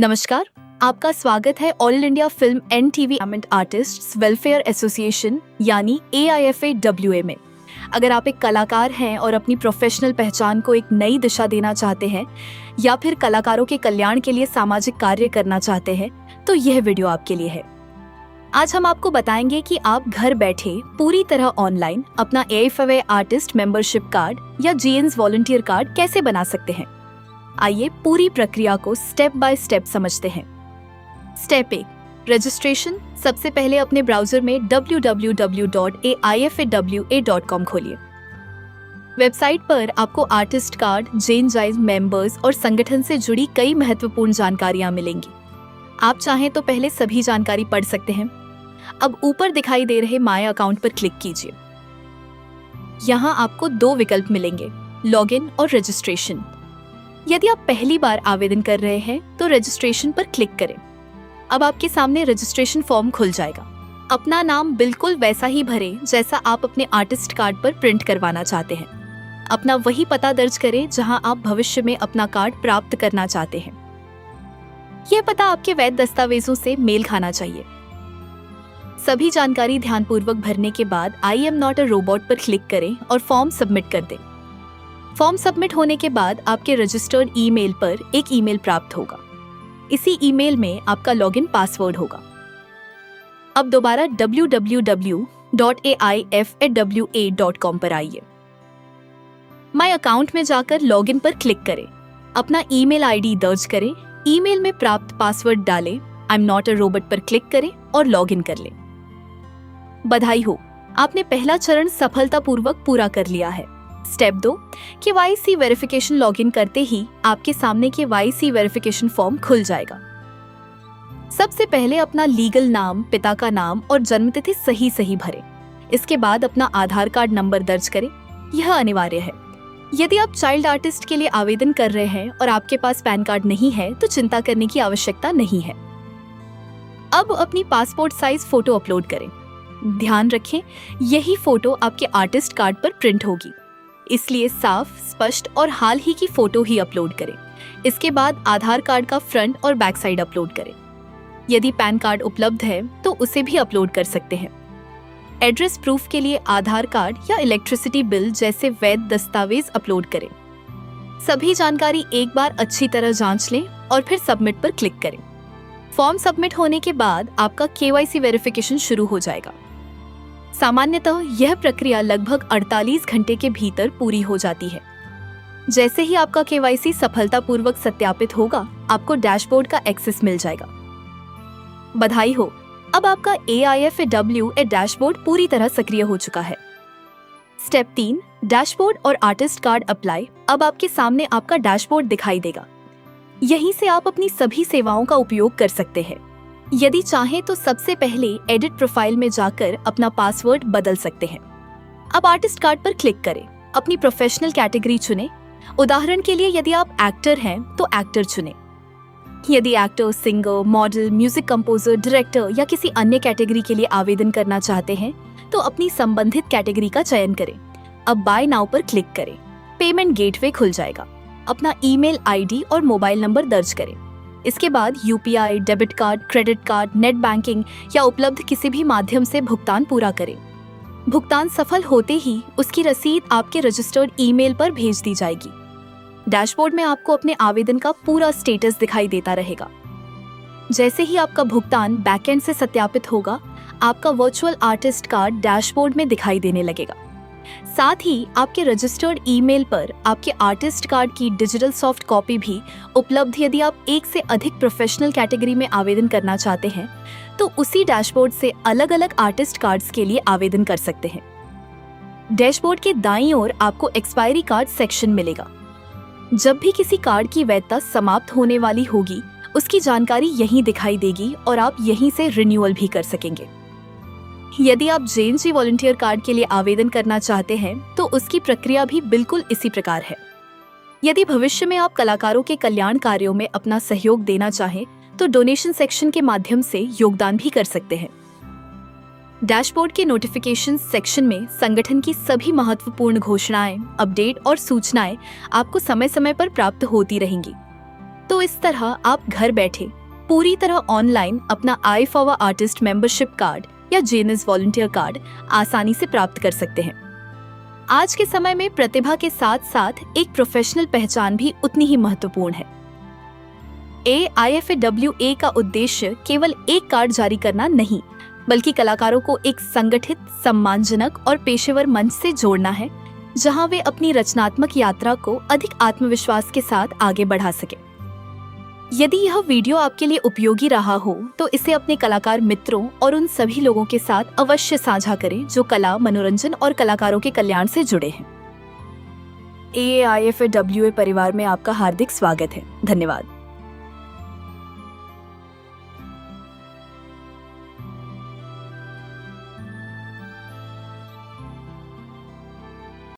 नमस्कार, आपका स्वागत है all India film and TV artists welfare association यानी AIFAWA में। अगर आप एक कलाकार हैं और अपनी प्रोफेशनल पहचान को एक नई दिशा देना चाहते हैं या फिर कलाकारों के कल्याण के लिए सामाजिक कार्य करना चाहते हैं तो यह वीडियो आपके लिए है। आज हम आपको बताएंगे कि आप घर बैठे पूरी तरह ऑनलाइन अपना AIFAWA आर्टिस्ट मेंबरशिप कार्ड या GNs वॉलंटियर कार्ड कैसे बना सकते हैं। आइए पूरी प्रक्रिया को स्टेप बाय स्टेप समझते हैं। Step 1, registration. सबसे पहले अपने ब्राउजर में www.aifawa.com खोलिए। वेबसाइट पर आपको आर्टिस्ट कार्ड, जेनजाइज मेंबर्स और संगठन से जुड़ी कई महत्वपूर्ण जानकारियां मिलेंगी। आप चाहें तो पहले सभी जानकारी पढ़ सकते हैं। अब ऊपर दिखाई दे रहे माय अकाउंट पर क्लिक कीजिए। यहाँ आपको 2 विकल्प मिलेंगे, लॉगिन और रजिस्ट्रेशन। यदि आप पहली बार आवेदन कर रहे हैं तो रजिस्ट्रेशन पर क्लिक करें। अब आपके सामने रजिस्ट्रेशन फॉर्म खुल जाएगा। अपना नाम बिल्कुल वैसा ही भरें जैसा आप अपने आर्टिस्ट कार्ड पर प्रिंट करवाना चाहते हैं। अपना वही पता दर्ज करें जहां आप भविष्य में अपना कार्ड प्राप्त करना चाहते हैं। यह पता आपके वैध दस्तावेजों से मेल खाना चाहिए। सभी जानकारी ध्यानपूर्वक भरने के बाद I am not a robot पर क्लिक करें और फॉर्म सबमिट कर दें। फॉर्म सबमिट होने के बाद आपके रजिस्टर्ड ईमेल पर एक ईमेल प्राप्त होगा। इसी ईमेल में आपका लॉगिन पासवर्ड होगा। अब दोबारा www.aifawa.com पर आइए। माय अकाउंट में जाकर लॉगिन पर क्लिक करें। अपना ईमेल आईडी दर्ज करें। ईमेल में प्राप्त पासवर्ड डालें। I am not a robot पर क्लिक करें और लॉगिन कर लें। बधाई हो, आपने पहला चरण सफलतापूर्वक पूरा कर लिया है। Step 2, KYC verification. लॉगिन करते ही आपके सामने KYC वेरिफिकेशन फॉर्म खुल जाएगा। सबसे पहले अपना लीगल नाम, पिता का नाम और जन्मतिथि सही भरें। इसके बाद अपना आधार कार्ड नंबर दर्ज करें। यह अनिवार्य है। यदि आप चाइल्ड आर्टिस्ट के लिए आवेदन कर रहे हैं और आपके पास पैन कार्ड नहीं है तो चिंता करने की आवश्यकता नहीं है। अब अपनी पासपोर्ट साइज फोटो अपलोड करें। ध्यान रखें, यही फोटो आपके आर्टिस्ट कार्ड पर प्रिंट होगी, इसलिए साफ, स्पष्ट और हाल ही की फोटो ही अपलोड करें। इसके बाद आधार कार्ड का फ्रंट और बैक साइड अपलोड करें। यदि पैन कार्ड उपलब्ध है तो उसे भी अपलोड कर सकते हैं। एड्रेस प्रूफ के लिए आधार कार्ड या इलेक्ट्रिसिटी बिल जैसे वैध दस्तावेज अपलोड करें। सभी जानकारी एक बार अच्छी तरह जांच लें और फिर सबमिट पर क्लिक करें। फॉर्म सबमिट होने के बाद आपका KYC वेरिफिकेशन शुरू हो जाएगा। सामान्यतः यह प्रक्रिया लगभग 48 घंटे के भीतर पूरी हो जाती है। जैसे ही आपका KYC सफलतापूर्वक सत्यापित होगा, आपको डैशबोर्ड का एक्सेस मिल जाएगा। बधाई हो, अब आपका AIFAWA डैशबोर्ड पूरी तरह सक्रिय हो चुका है। स्टेप 3, डैशबोर्ड और आर्टिस्ट कार्ड अप्लाई। अब आपके सामने आपका डैशबोर्ड दिखाई देगा। यहीं से आप अपनी सभी सेवाओं का उपयोग कर सकते हैं। यदि चाहें तो सबसे पहले एडिट प्रोफाइल में जाकर अपना पासवर्ड बदल सकते हैं। अब आर्टिस्ट कार्ड पर क्लिक करें। अपनी प्रोफेशनल कैटेगरी चुनें। उदाहरण के लिए यदि आप एक्टर हैं तो एक्टर चुनें। यदि actor, singer, model, music composer, director या किसी अन्य कैटेगरी के लिए आवेदन करना चाहते हैं तो अपनी संबंधित कैटेगरी का चयन करें। अब बाय नाउ पर क्लिक करें। पेमेंट गेटवे खुल जाएगा। अपना ईमेल आईडी और मोबाइल नंबर दर्ज करें। इसके बाद UPI, debit card, credit card, net banking या उपलब्ध किसी भी माध्यम से भुगतान पूरा करें। भुगतान सफल होते ही उसकी रसीद आपके रजिस्टर्ड ईमेल पर भेज दी जाएगी। डैशबोर्ड में आपको अपने आवेदन का पूरा स्टेटस दिखाई देता रहेगा। जैसे ही आपका भुगतान बैकएंड से सत्यापित होगा, आपका वर्चुअल आर्टिस्ट कार्ड डैशबोर्ड में दिखाई देने लगेगा। साथ ही आपके रजिस्टर्ड ईमेल पर आपके आर्टिस्ट कार्ड की डिजिटल सॉफ्ट कॉपी भी उपलब्ध। यदि आप एक से अधिक प्रोफेशनल कैटेगरी में आवेदन करना चाहते हैं तो उसी डैशबोर्ड से अलग अलग आर्टिस्ट कार्ड्स के लिए आवेदन कर सकते हैं। डैशबोर्ड के दाईं ओर आपको एक्सपायरी कार्ड सेक्शन मिलेगा। जब भी किसी कार्ड की वैधता समाप्त होने वाली होगी, उसकी जानकारी यहीं दिखाई देगी और आप यहीं से रिन्यूअल भी कर सकेंगे। यदि आप JNG वॉलंटियर कार्ड के लिए आवेदन करना चाहते हैं तो उसकी प्रक्रिया भी बिल्कुल इसी प्रकार है। यदि भविष्य में आप कलाकारों के कल्याण कार्यों में अपना सहयोग देना चाहें तो डोनेशन सेक्शन के माध्यम से योगदान भी कर सकते हैं। डैशबोर्ड के नोटिफिकेशन सेक्शन में संगठन की सभी महत्वपूर्ण घोषणाएं, अपडेट और सूचनाएं आपको समय समय पर प्राप्त होती रहेंगी। तो इस तरह आप घर बैठे पूरी तरह ऑनलाइन अपना I for artist membership card या जेनस वॉलंटियर कार्ड आसानी से प्राप्त कर सकते हैं। आज के समय में प्रतिभा के साथ साथ एक प्रोफेशनल पहचान भी उतनी ही महत्वपूर्ण है। AIFAWA का उद्देश्य केवल एक कार्ड जारी करना नहीं, बल्कि कलाकारों को एक संगठित, सम्मानजनक और पेशेवर मंच से जोड़ना है, जहां वे अपनी रचनात्मक यात्रा को अधिक आत्मविश्वास के साथ आगे बढ़ा सके। यदि यह वीडियो आपके लिए उपयोगी रहा हो तो इसे अपने कलाकार मित्रों और उन सभी लोगों के साथ अवश्य साझा करें जो कला, मनोरंजन और कलाकारों के कल्याण से जुड़े हैं। AIFAWA परिवार में आपका हार्दिक स्वागत है। धन्यवाद।